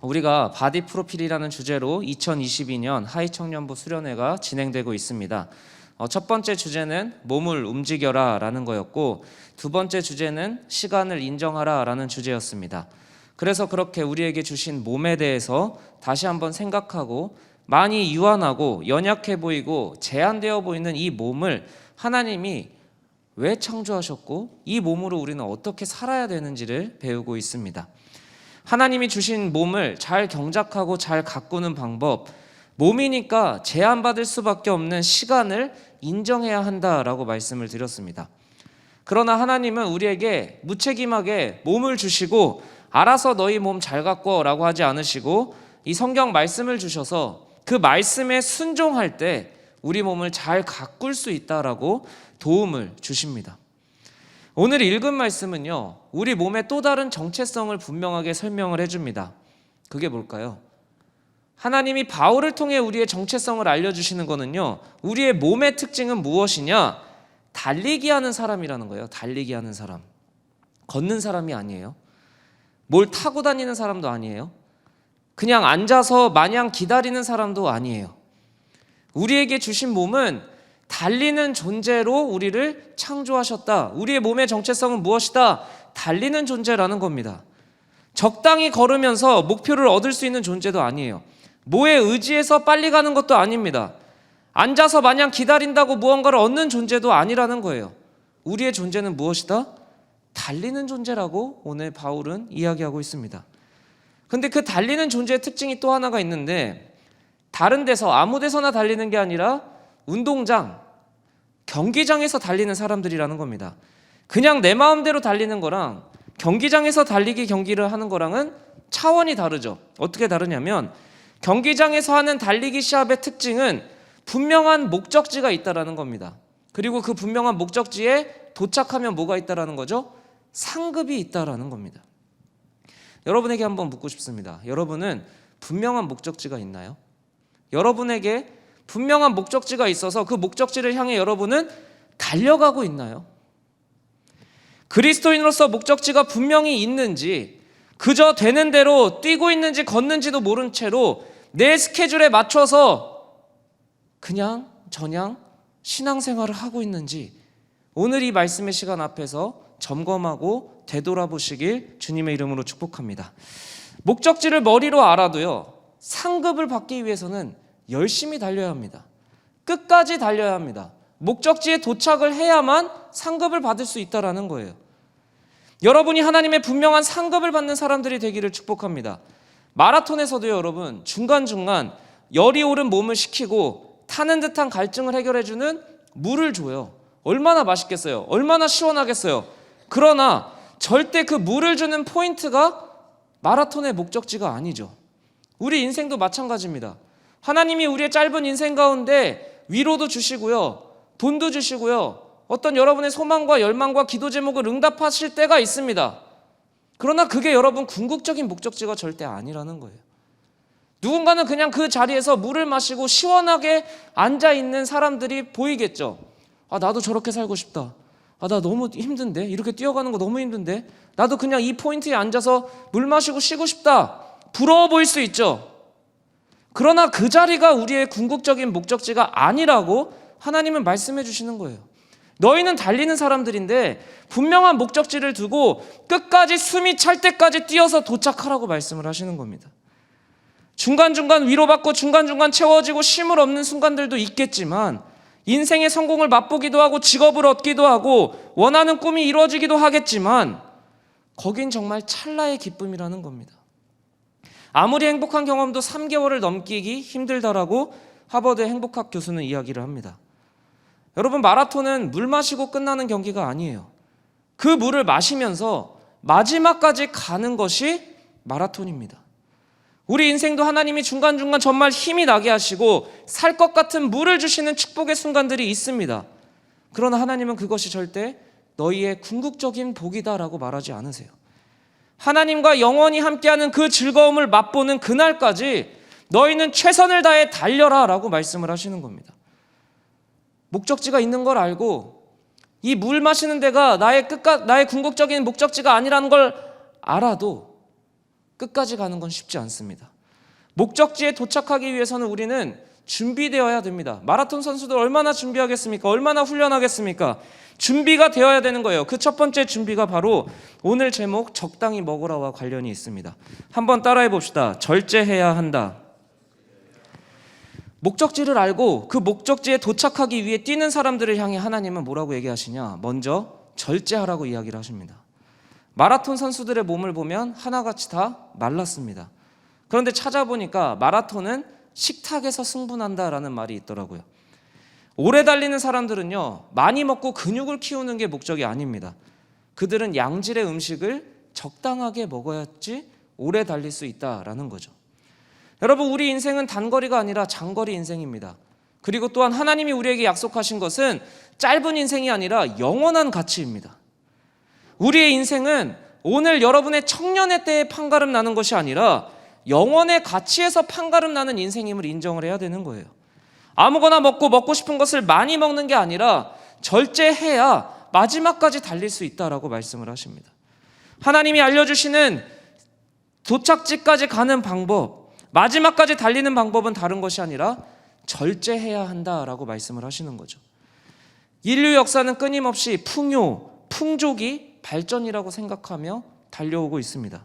우리가 바디 프로필이라는 주제로 2022년 하이청년부 수련회가 진행되고 있습니다. 첫 번째 주제는 몸을 움직여라 라는 거였고, 두 번째 주제는 시간을 인정하라 라는 주제였습니다. 그래서 그렇게 우리에게 주신 몸에 대해서 다시 한번 생각하고, 많이 유한하고 연약해 보이고 제한되어 보이는 이 몸을 하나님이 왜 창조하셨고, 이 몸으로 우리는 어떻게 살아야 되는지를 배우고 있습니다. 하나님이 주신 몸을 잘 경작하고 잘 가꾸는 방법, 몸이니까 제한받을 수밖에 없는 시간을 인정해야 한다라고 말씀을 드렸습니다. 그러나 하나님은 우리에게 무책임하게 몸을 주시고 알아서 너희 몸 잘 가꿔 라고 하지 않으시고, 이 성경 말씀을 주셔서 그 말씀에 순종할 때 우리 몸을 잘 가꿀 수 있다라고 도움을 주십니다. 오늘 읽은 말씀은요, 우리 몸의 또 다른 정체성을 분명하게 설명을 해줍니다. 그게 뭘까요? 하나님이 바울을 통해 우리의 정체성을 알려주시는 거는요, 우리의 몸의 특징은 무엇이냐? 달리기 하는 사람이라는 거예요. 달리기 하는 사람. 걷는 사람이 아니에요. 뭘 타고 다니는 사람도 아니에요. 그냥 앉아서 마냥 기다리는 사람도 아니에요. 우리에게 주신 몸은 달리는 존재로 우리를 창조하셨다. 우리의 몸의 정체성은 무엇이다? 달리는 존재라는 겁니다. 적당히 걸으면서 목표를 얻을 수 있는 존재도 아니에요. 뭐에 의지해서 빨리 가는 것도 아닙니다. 앉아서 마냥 기다린다고 무언가를 얻는 존재도 아니라는 거예요. 우리의 존재는 무엇이다? 달리는 존재라고 오늘 바울은 이야기하고 있습니다. 근데 그 달리는 존재의 특징이 또 하나가 있는데, 다른 데서 아무 데서나 달리는 게 아니라 운동장, 경기장에서 달리는 사람들이라는 겁니다. 그냥 내 마음대로 달리는 거랑 경기장에서 달리기 경기를 하는 거랑은 차원이 다르죠. 어떻게 다르냐면, 경기장에서 하는 달리기 시합의 특징은 분명한 목적지가 있다라는 겁니다. 그리고 그 분명한 목적지에 도착하면 뭐가 있다라는 거죠? 상급이 있다라는 겁니다. 여러분에게 한번 묻고 싶습니다. 여러분은 분명한 목적지가 있나요? 여러분에게 분명한 목적지가 있어서 그 목적지를 향해 여러분은 달려가고 있나요? 그리스도인으로서 목적지가 분명히 있는지, 그저 되는 대로 뛰고 있는지 걷는지도 모른 채로 내 스케줄에 맞춰서 그냥 저냥 신앙생활을 하고 있는지, 오늘 이 말씀의 시간 앞에서 점검하고 되돌아보시길 주님의 이름으로 축복합니다. 목적지를 머리로 알아도요, 상급을 받기 위해서는 열심히 달려야 합니다. 끝까지 달려야 합니다. 목적지에 도착을 해야만 상급을 받을 수 있다는 거예요. 여러분이 하나님의 분명한 상급을 받는 사람들이 되기를 축복합니다. 마라톤에서도요, 여러분, 중간중간 열이 오른 몸을 식히고 타는 듯한 갈증을 해결해주는 물을 줘요. 얼마나 맛있겠어요? 얼마나 시원하겠어요? 그러나 절대 그 물을 주는 포인트가 마라톤의 목적지가 아니죠. 우리 인생도 마찬가지입니다. 하나님이 우리의 짧은 인생 가운데 위로도 주시고요, 돈도 주시고요, 어떤 여러분의 소망과 열망과 기도 제목을 응답하실 때가 있습니다. 그러나 그게 여러분 궁극적인 목적지가 절대 아니라는 거예요. 누군가는 그냥 그 자리에서 물을 마시고 시원하게 앉아있는 사람들이 보이겠죠. 나도 저렇게 살고 싶다. 나 너무 힘든데? 이렇게 뛰어가는 거 너무 힘든데? 나도 그냥 이 포인트에 앉아서 물 마시고 쉬고 싶다. 부러워 보일 수 있죠. 그러나 그 자리가 우리의 궁극적인 목적지가 아니라고 하나님은 말씀해 주시는 거예요. 너희는 달리는 사람들인데 분명한 목적지를 두고 끝까지 숨이 찰 때까지 뛰어서 도착하라고 말씀을 하시는 겁니다. 중간중간 위로받고 중간중간 채워지고 쉼을 얻는 순간들도 있겠지만, 인생의 성공을 맛보기도 하고 직업을 얻기도 하고 원하는 꿈이 이루어지기도 하겠지만, 거긴 정말 찰나의 기쁨이라는 겁니다. 아무리 행복한 경험도 3개월을 넘기기 힘들다라고 하버드 행복학 교수는 이야기를 합니다. 여러분, 마라톤은 물 마시고 끝나는 경기가 아니에요. 그 물을 마시면서 마지막까지 가는 것이 마라톤입니다. 우리 인생도 하나님이 중간중간 정말 힘이 나게 하시고 살 것 같은 물을 주시는 축복의 순간들이 있습니다. 그러나 하나님은 그것이 절대 너희의 궁극적인 복이다라고 말하지 않으세요. 하나님과 영원히 함께하는 그 즐거움을 맛보는 그날까지 너희는 최선을 다해 달려라 라고 말씀을 하시는 겁니다. 목적지가 있는 걸 알고 이 물 마시는 데가 나의 궁극적인 목적지가 아니라는 걸 알아도 끝까지 가는 건 쉽지 않습니다. 목적지에 도착하기 위해서는 우리는 준비되어야 됩니다. 마라톤 선수들 얼마나 준비하겠습니까? 얼마나 훈련하겠습니까? 준비가 되어야 되는 거예요. 그 첫 번째 준비가 바로 오늘 제목 적당히 먹으라와 관련이 있습니다. 한번 따라해 봅시다. 절제해야 한다. 목적지를 알고 그 목적지에 도착하기 위해 뛰는 사람들을 향해 하나님은 뭐라고 얘기하시냐? 먼저 절제하라고 이야기를 하십니다. 마라톤 선수들의 몸을 보면 하나같이 다 말랐습니다. 그런데 찾아보니까 마라톤은 식탁에서 승부난다라는 말이 있더라고요. 오래 달리는 사람들은요, 많이 먹고 근육을 키우는 게 목적이 아닙니다. 그들은 양질의 음식을 적당하게 먹어야지 오래 달릴 수 있다라는 거죠. 여러분, 우리 인생은 단거리가 아니라 장거리 인생입니다. 그리고 또한 하나님이 우리에게 약속하신 것은 짧은 인생이 아니라 영원한 가치입니다. 우리의 인생은 오늘 여러분의 청년의 때에 판가름 나는 것이 아니라 영원의 가치에서 판가름 나는 인생임을 인정을 해야 되는 거예요. 아무거나 먹고 싶은 것을 많이 먹는 게 아니라 절제해야 마지막까지 달릴 수 있다라고 말씀을 하십니다. 하나님이 알려주시는 도착지까지 가는 방법, 마지막까지 달리는 방법은 다른 것이 아니라 절제해야 한다라고 말씀을 하시는 거죠. 인류 역사는 끊임없이 풍요, 풍족이 발전이라고 생각하며 달려오고 있습니다.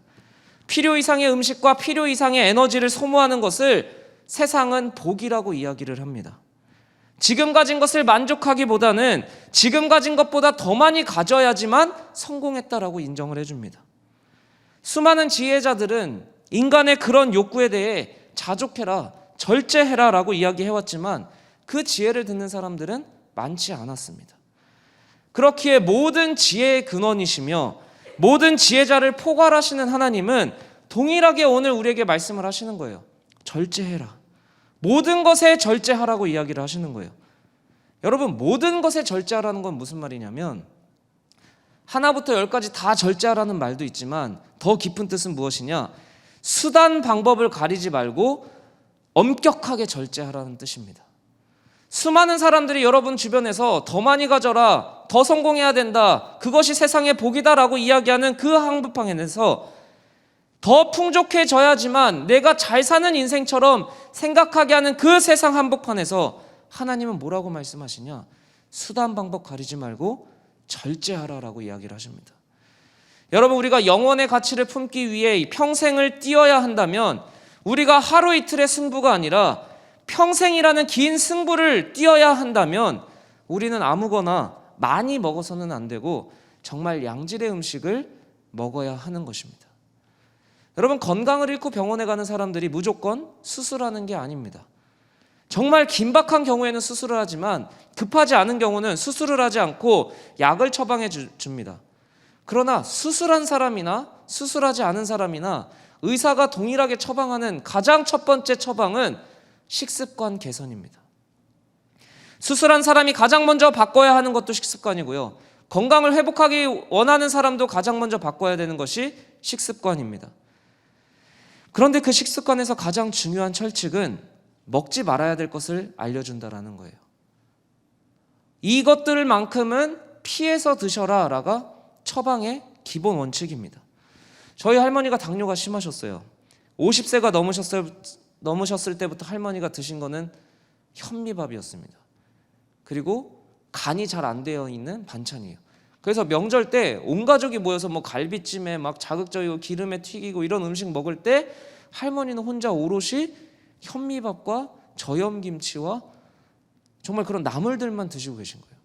필요 이상의 음식과 필요 이상의 에너지를 소모하는 것을 세상은 복이라고 이야기를 합니다. 지금 가진 것을 만족하기보다는 지금 가진 것보다 더 많이 가져야지만 성공했다라고 인정을 해줍니다. 수많은 지혜자들은 인간의 그런 욕구에 대해 자족해라, 절제해라 라고 이야기해왔지만 그 지혜를 듣는 사람들은 많지 않았습니다. 그렇기에 모든 지혜의 근원이시며 모든 지혜자를 포괄하시는 하나님은 동일하게 오늘 우리에게 말씀을 하시는 거예요. 절제해라. 모든 것에 절제하라고 이야기를 하시는 거예요. 여러분, 모든 것에 절제하라는 건 무슨 말이냐면 하나부터 열까지 다 절제하라는 말도 있지만 더 깊은 뜻은 무엇이냐? 수단 방법을 가리지 말고 엄격하게 절제하라는 뜻입니다. 수많은 사람들이 여러분 주변에서 더 많이 가져라, 더 성공해야 된다, 그것이 세상의 복이다라고 이야기하는 그 한복판에서 더 풍족해져야지만 내가 잘 사는 인생처럼 생각하게 하는 그 세상 한복판에서 하나님은 뭐라고 말씀하시냐? 수단 방법 가리지 말고 절제하라라고 이야기를 하십니다. 여러분, 우리가 영원의 가치를 품기 위해 평생을 뛰어야 한다면 우리가 하루 이틀의 승부가 아니라 평생이라는 긴 승부를 뛰어야 한다면 우리는 아무거나 많이 먹어서는 안 되고 정말 양질의 음식을 먹어야 하는 것입니다. 여러분, 건강을 잃고 병원에 가는 사람들이 무조건 수술하는 게 아닙니다. 정말 긴박한 경우에는 수술을 하지만 급하지 않은 경우는 수술을 하지 않고 약을 처방해 줍니다. 그러나 수술한 사람이나 수술하지 않은 사람이나 의사가 동일하게 처방하는 가장 첫 번째 처방은 식습관 개선입니다. 수술한 사람이 가장 먼저 바꿔야 하는 것도 식습관이고요. 건강을 회복하기 원하는 사람도 가장 먼저 바꿔야 되는 것이 식습관입니다. 그런데 그 식습관에서 가장 중요한 철칙은 먹지 말아야 될 것을 알려준다라는 거예요. 이것들만큼은 피해서 드셔라라가 처방의 기본 원칙입니다. 저희 할머니가 당뇨가 심하셨어요. 50세가 넘으셨을 때부터 할머니가 드신 거는 현미밥이었습니다. 그리고 간이 잘 안 되어 있는 반찬이에요. 그래서 명절 때 온 가족이 모여서 뭐 갈비찜에 막 자극적이고 기름에 튀기고 이런 음식 먹을 때 할머니는 혼자 오롯이 현미밥과 저염김치와 정말 그런 나물들만 드시고 계신 거예요.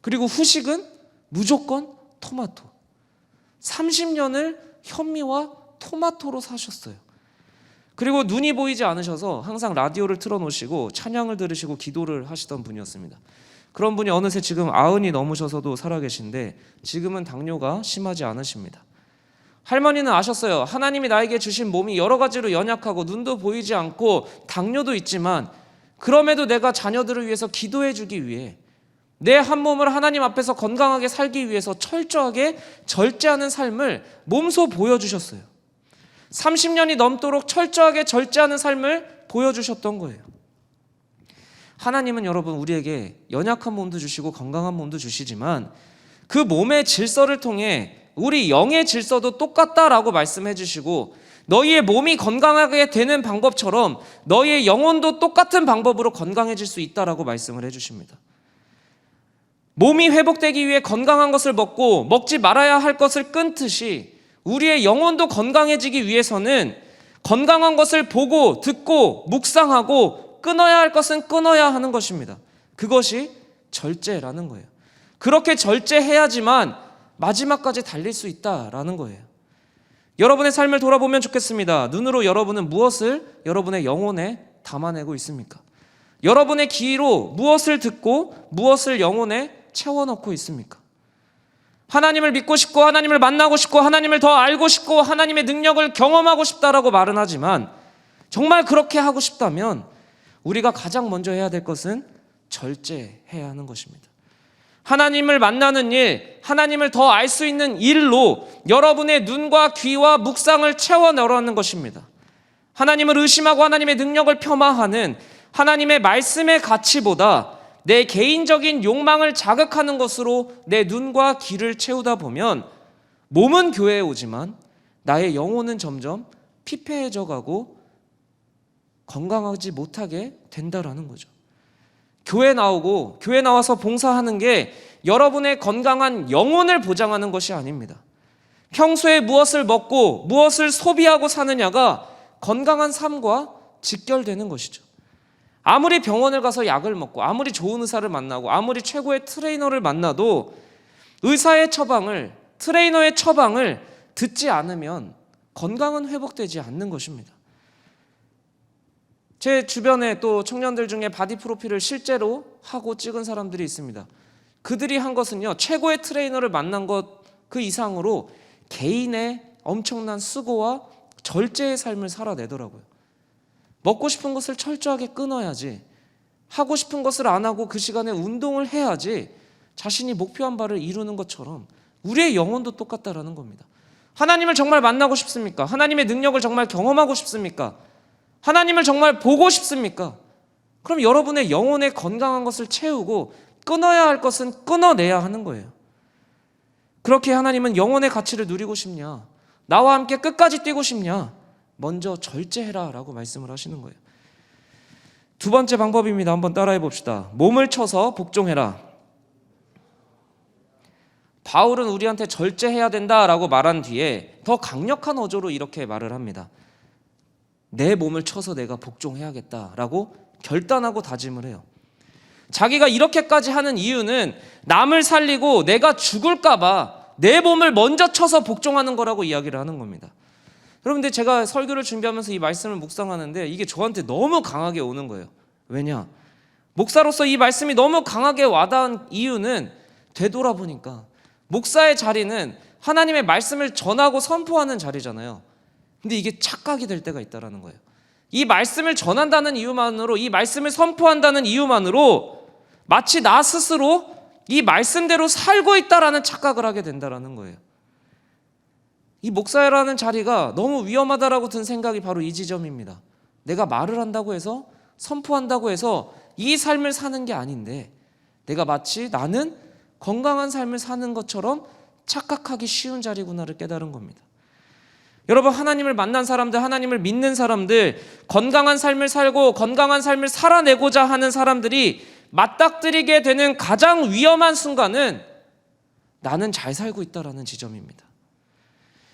그리고 후식은 무조건 토마토. 30년을 현미와 토마토로 사셨어요. 그리고 눈이 보이지 않으셔서 항상 라디오를 틀어놓으시고 찬양을 들으시고 기도를 하시던 분이었습니다. 그런 분이 어느새 지금 90이 넘으셔서도 살아계신데 지금은 당뇨가 심하지 않으십니다. 할머니는 아셨어요. 하나님이 나에게 주신 몸이 여러 가지로 연약하고 눈도 보이지 않고 당뇨도 있지만 그럼에도 내가 자녀들을 위해서 기도해 주기 위해 내 한 몸을 하나님 앞에서 건강하게 살기 위해서 철저하게 절제하는 삶을 몸소 보여주셨어요. 30년이 넘도록 철저하게 절제하는 삶을 보여주셨던 거예요. 하나님은 여러분 우리에게 연약한 몸도 주시고 건강한 몸도 주시지만 그 몸의 질서를 통해 우리 영의 질서도 똑같다라고 말씀해 주시고 너희의 몸이 건강하게 되는 방법처럼 너희의 영혼도 똑같은 방법으로 건강해질 수 있다라고 말씀을 해주십니다. 몸이 회복되기 위해 건강한 것을 먹고 먹지 말아야 할 것을 끊듯이 우리의 영혼도 건강해지기 위해서는 건강한 것을 보고 듣고 묵상하고 끊어야 할 것은 끊어야 하는 것입니다. 그것이 절제라는 거예요. 그렇게 절제해야지만 마지막까지 달릴 수 있다라는 거예요. 여러분의 삶을 돌아보면 좋겠습니다. 눈으로 여러분은 무엇을 여러분의 영혼에 담아내고 있습니까? 여러분의 귀로 무엇을 듣고 무엇을 영혼에 채워넣고 있습니까? 하나님을 믿고 싶고 하나님을 만나고 싶고 하나님을 더 알고 싶고 하나님의 능력을 경험하고 싶다라고 말은 하지만 정말 그렇게 하고 싶다면 우리가 가장 먼저 해야 될 것은 절제해야 하는 것입니다. 하나님을 만나는 일, 하나님을 더 알 수 있는 일로 여러분의 눈과 귀와 묵상을 채워 넣으라는 것입니다. 하나님을 의심하고 하나님의 능력을 폄하하는 하나님의 말씀의 가치보다 내 개인적인 욕망을 자극하는 것으로 내 눈과 귀를 채우다 보면 몸은 교회에 오지만 나의 영혼은 점점 피폐해져 가고 건강하지 못하게 된다라는 거죠. 교회 나오고 교회 나와서 봉사하는 게 여러분의 건강한 영혼을 보장하는 것이 아닙니다. 평소에 무엇을 먹고 무엇을 소비하고 사느냐가 건강한 삶과 직결되는 것이죠. 아무리 병원을 가서 약을 먹고 아무리 좋은 의사를 만나고 아무리 최고의 트레이너를 만나도 의사의 처방을, 트레이너의 처방을 듣지 않으면 건강은 회복되지 않는 것입니다. 제 주변에 또 청년들 중에 바디 프로필을 실제로 하고 찍은 사람들이 있습니다. 그들이 한 것은요, 최고의 트레이너를 만난 것 그 이상으로 개인의 엄청난 수고와 절제의 삶을 살아내더라고요. 먹고 싶은 것을 철저하게 끊어야지, 하고 싶은 것을 안 하고 그 시간에 운동을 해야지 자신이 목표한 바를 이루는 것처럼 우리의 영혼도 똑같다라는 겁니다. 하나님을 정말 만나고 싶습니까? 하나님의 능력을 정말 경험하고 싶습니까? 하나님을 정말 보고 싶습니까? 그럼 여러분의 영혼에 건강한 것을 채우고 끊어야 할 것은 끊어내야 하는 거예요. 그렇게 하나님은 영혼의 가치를 누리고 싶냐? 나와 함께 끝까지 뛰고 싶냐? 먼저 절제해라 라고 말씀을 하시는 거예요. 두 번째 방법입니다. 한번 따라해 봅시다. 몸을 쳐서 복종해라. 바울은 우리한테 절제해야 된다라고 말한 뒤에 더 강력한 어조로 이렇게 말을 합니다. 내 몸을 쳐서 내가 복종해야겠다라고 결단하고 다짐을 해요. 자기가 이렇게까지 하는 이유는 남을 살리고 내가 죽을까 봐 내 몸을 먼저 쳐서 복종하는 거라고 이야기를 하는 겁니다. 여러분들, 제가 설교를 준비하면서 이 말씀을 묵상하는데 이게 저한테 너무 강하게 오는 거예요. 왜냐? 목사로서 이 말씀이 너무 강하게 와닿은 이유는 되돌아보니까 목사의 자리는 하나님의 말씀을 전하고 선포하는 자리잖아요. 근데 이게 착각이 될 때가 있다는 거예요. 이 말씀을 전한다는 이유만으로, 이 말씀을 선포한다는 이유만으로 마치 나 스스로 이 말씀대로 살고 있다라는 착각을 하게 된다는 거예요. 이 목사라는 자리가 너무 위험하다라고 든 생각이 바로 이 지점입니다. 내가 말을 한다고 해서, 선포한다고 해서 이 삶을 사는 게 아닌데 내가 마치 나는 건강한 삶을 사는 것처럼 착각하기 쉬운 자리구나를 깨달은 겁니다. 여러분, 하나님을 만난 사람들, 하나님을 믿는 사람들, 건강한 삶을 살고 건강한 삶을 살아내고자 하는 사람들이 맞닥뜨리게 되는 가장 위험한 순간은 나는 잘 살고 있다라는 지점입니다.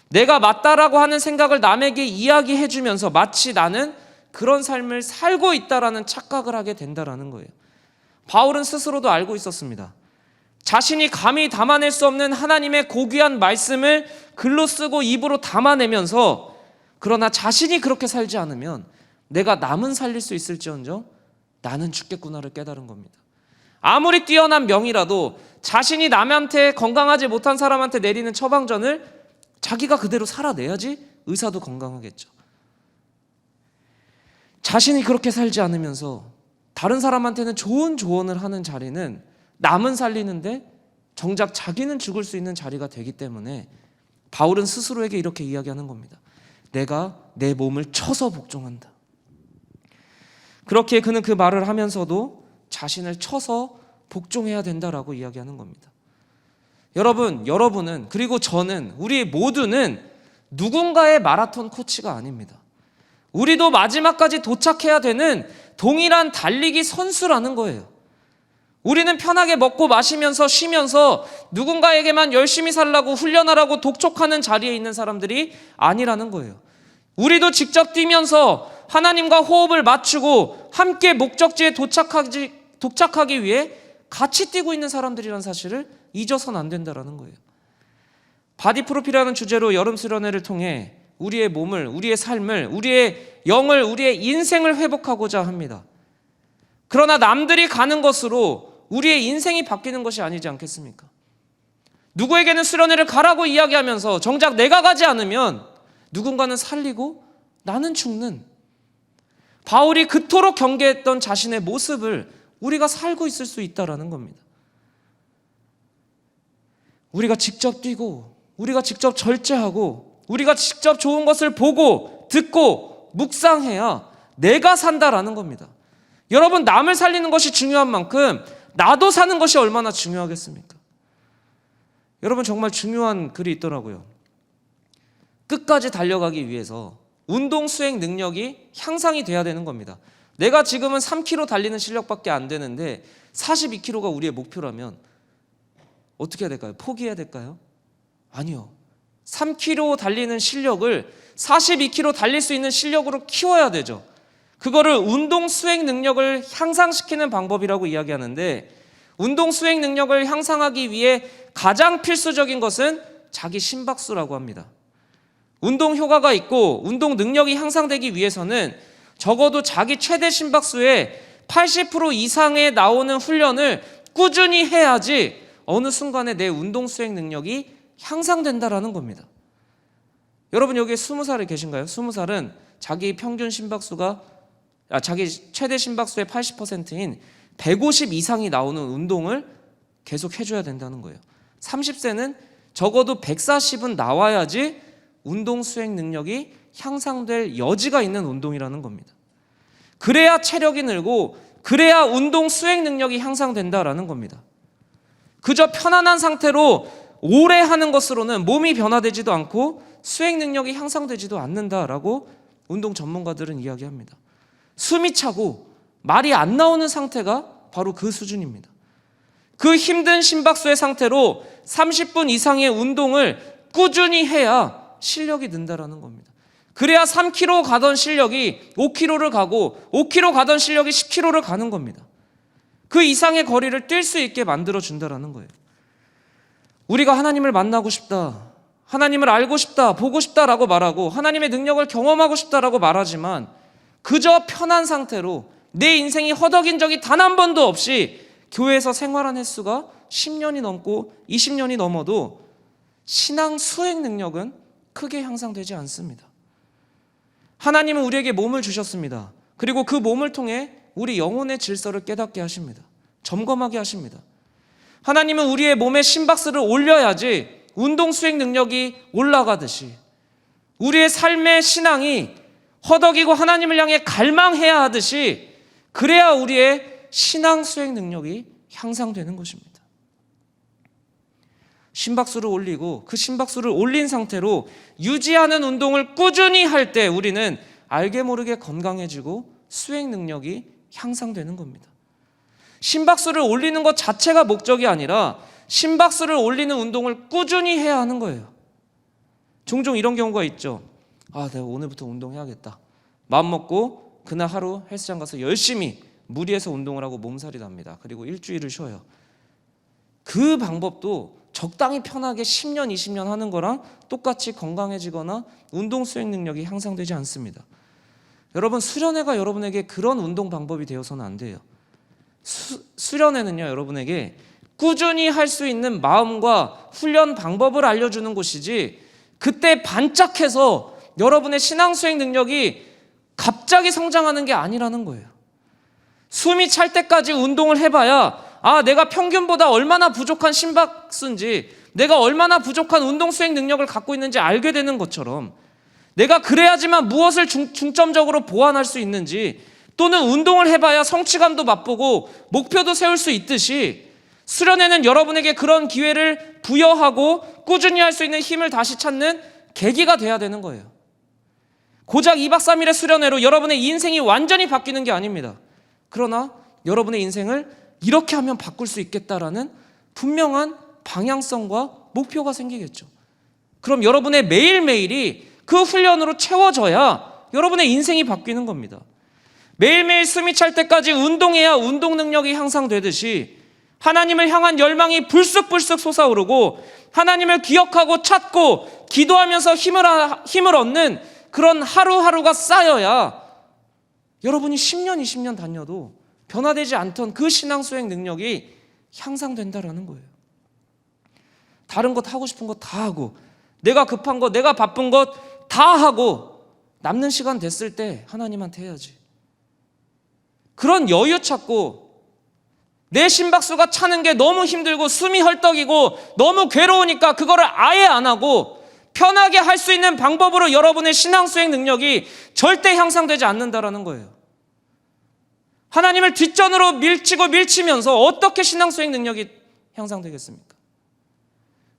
내가 맞다라고 하는 생각을 남에게 이야기해 주면서 마치 나는 그런 삶을 살고 있다라는 착각을 하게 된다라는 거예요. 바울은 스스로도 알고 있었습니다. 자신이 감히 담아낼 수 없는 하나님의 고귀한 말씀을 글로 쓰고 입으로 담아내면서, 그러나 자신이 그렇게 살지 않으면 내가 남은 살릴 수 있을지언정 나는 죽겠구나를 깨달은 겁니다. 아무리 뛰어난 명이라도 자신이 남한테, 건강하지 못한 사람한테 내리는 처방전을 자기가 그대로 살아내야지 의사도 건강하겠죠. 자신이 그렇게 살지 않으면서 다른 사람한테는 좋은 조언을 하는 자리는 남은 살리는데 정작 자기는 죽을 수 있는 자리가 되기 때문에 바울은 스스로에게 이렇게 이야기하는 겁니다. 내가 내 몸을 쳐서 복종한다. 그렇게 그는 그 말을 하면서도 자신을 쳐서 복종해야 된다라고 이야기하는 겁니다. 여러분은, 그리고 저는, 우리 모두는 누군가의 마라톤 코치가 아닙니다. 우리도 마지막까지 도착해야 되는 동일한 달리기 선수라는 거예요. 우리는 편하게 먹고 마시면서 쉬면서 누군가에게만 열심히 살라고 훈련하라고 독촉하는 자리에 있는 사람들이 아니라는 거예요. 우리도 직접 뛰면서 하나님과 호흡을 맞추고 함께 목적지에 도착하기 위해 같이 뛰고 있는 사람들이라는 사실을 잊어서는 안 된다는 거예요. 바디 프로필이라는 주제로 여름 수련회를 통해 우리의 몸을, 우리의 삶을, 우리의 영을, 우리의 인생을 회복하고자 합니다. 그러나 남들이 가는 것으로 우리의 인생이 바뀌는 것이 아니지 않겠습니까? 누구에게는 수련회를 가라고 이야기하면서 정작 내가 가지 않으면 누군가는 살리고 나는 죽는, 바울이 그토록 경계했던 자신의 모습을 우리가 살고 있을 수 있다는 겁니다. 우리가 직접 뛰고, 우리가 직접 절제하고, 우리가 직접 좋은 것을 보고 듣고 묵상해야 내가 산다라는 겁니다. 여러분, 남을 살리는 것이 중요한 만큼 나도 사는 것이 얼마나 중요하겠습니까? 여러분, 정말 중요한 글이 있더라고요. 끝까지 달려가기 위해서 운동 수행 능력이 향상이 돼야 되는 겁니다. 내가 지금은 3km 달리는 실력밖에 안 되는데 42km가 우리의 목표라면 어떻게 해야 될까요? 포기해야 될까요? 아니요. 3km 달리는 실력을 42km 달릴 수 있는 실력으로 키워야 되죠. 그거를 운동 수행 능력을 향상시키는 방법이라고 이야기하는데, 운동 수행 능력을 향상하기 위해 가장 필수적인 것은 자기 심박수라고 합니다. 운동 효과가 있고 운동 능력이 향상되기 위해서는 적어도 자기 최대 심박수의 80% 이상에 나오는 훈련을 꾸준히 해야지 어느 순간에 내 운동 수행 능력이 향상된다라는 겁니다. 여러분, 여기에 20살이 계신가요? 20살은 자기 평균 심박수가 자기 최대 심박수의 80%인 150 이상이 나오는 운동을 계속 해줘야 된다는 거예요. 30세는 적어도 140은 나와야지 운동 수행 능력이 향상될 여지가 있는 운동이라는 겁니다. 그래야 체력이 늘고 그래야 운동 수행 능력이 향상된다라는 겁니다. 그저 편안한 상태로 오래 하는 것으로는 몸이 변화되지도 않고 수행 능력이 향상되지도 않는다라고 운동 전문가들은 이야기합니다. 숨이 차고 말이 안 나오는 상태가 바로 그 수준입니다. 그 힘든 심박수의 상태로 30분 이상의 운동을 꾸준히 해야 실력이 는다라는 겁니다. 그래야 3km 가던 실력이 5km를 가고 5km 가던 실력이 10km를 가는 겁니다. 그 이상의 거리를 뛸 수 있게 만들어준다라는 거예요. 우리가 하나님을 만나고 싶다, 하나님을 알고 싶다, 보고 싶다라고 말하고 하나님의 능력을 경험하고 싶다라고 말하지만 그저 편한 상태로 내 인생이 허덕인 적이 단 한 번도 없이 교회에서 생활한 횟수가 10년이 넘고 20년이 넘어도 신앙 수행 능력은 크게 향상되지 않습니다. 하나님은 우리에게 몸을 주셨습니다. 그리고 그 몸을 통해 우리 영혼의 질서를 깨닫게 하십니다. 점검하게 하십니다. 하나님은 우리의 몸의 심박수를 올려야지 운동 수행 능력이 올라가듯이 우리의 삶의 신앙이 허덕이고 하나님을 향해 갈망해야 하듯이 그래야 우리의 신앙 수행 능력이 향상되는 것입니다. 심박수를 올리고 그 심박수를 올린 상태로 유지하는 운동을 꾸준히 할 때 우리는 알게 모르게 건강해지고 수행 능력이 향상되는 겁니다. 심박수를 올리는 것 자체가 목적이 아니라 심박수를 올리는 운동을 꾸준히 해야 하는 거예요. 종종 이런 경우가 있죠. 내가 오늘부터 운동해야겠다. 마음먹고 그날 하루 헬스장 가서 열심히 무리해서 운동을 하고 몸살이 납니다. 그리고 일주일을 쉬어요. 그 방법도 적당히 편하게 10년, 20년 하는 거랑 똑같이 건강해지거나 운동 수행 능력이 향상되지 않습니다. 여러분, 수련회가 여러분에게 그런 운동 방법이 되어서는 안 돼요. 수련회는요, 여러분에게 꾸준히 할 수 있는 마음과 훈련 방법을 알려주는 곳이지 그때 반짝해서 여러분의 신앙 수행 능력이 갑자기 성장하는 게 아니라는 거예요. 숨이 찰 때까지 운동을 해봐야 내가 평균보다 얼마나 부족한 심박수인지, 내가 얼마나 부족한 운동 수행 능력을 갖고 있는지 알게 되는 것처럼, 내가 그래야지만 무엇을 중점적으로 보완할 수 있는지, 또는 운동을 해봐야 성취감도 맛보고 목표도 세울 수 있듯이 수련회는 여러분에게 그런 기회를 부여하고 꾸준히 할 수 있는 힘을 다시 찾는 계기가 돼야 되는 거예요. 고작 2박 3일의 수련회로 여러분의 인생이 완전히 바뀌는 게 아닙니다. 그러나 여러분의 인생을 이렇게 하면 바꿀 수 있겠다라는 분명한 방향성과 목표가 생기겠죠. 그럼 여러분의 매일매일이 그 훈련으로 채워져야 여러분의 인생이 바뀌는 겁니다. 매일매일 숨이 찰 때까지 운동해야 운동 능력이 향상되듯이 하나님을 향한 열망이 불쑥불쑥 솟아오르고 하나님을 기억하고 찾고 기도하면서 힘을 얻는 그런 하루하루가 쌓여야 여러분이 10년, 20년 다녀도 변화되지 않던 그 신앙 수행 능력이 향상된다라는 거예요. 다른 것 하고 싶은 거 다 하고 내가 급한 거, 내가 바쁜 것 다 하고 남는 시간 됐을 때 하나님한테 해야지. 그런 여유 찾고 내 심박수가 차는 게 너무 힘들고 숨이 헐떡이고 너무 괴로우니까 그거를 아예 안 하고 편하게 할 수 있는 방법으로 여러분의 신앙 수행 능력이 절대 향상되지 않는다라는 거예요. 하나님을 뒷전으로 밀치면서 어떻게 신앙 수행 능력이 향상되겠습니까?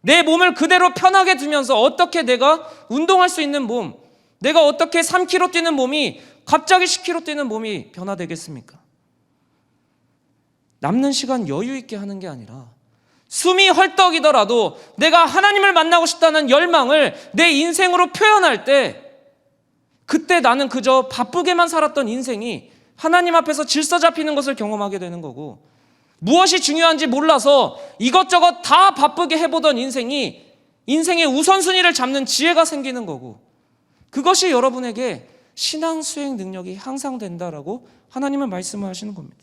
내 몸을 그대로 편하게 두면서 어떻게 내가 운동할 수 있는 몸, 내가 어떻게 3km 뛰는 몸이 갑자기 10km 뛰는 몸이 변화되겠습니까? 남는 시간 여유 있게 하는 게 아니라 숨이 헐떡이더라도 내가 하나님을 만나고 싶다는 열망을 내 인생으로 표현할 때 그때 나는 그저 바쁘게만 살았던 인생이 하나님 앞에서 질서 잡히는 것을 경험하게 되는 거고, 무엇이 중요한지 몰라서 이것저것 다 바쁘게 해보던 인생이 인생의 우선순위를 잡는 지혜가 생기는 거고, 그것이 여러분에게 신앙 수행 능력이 향상된다라고 하나님은 말씀을 하시는 겁니다.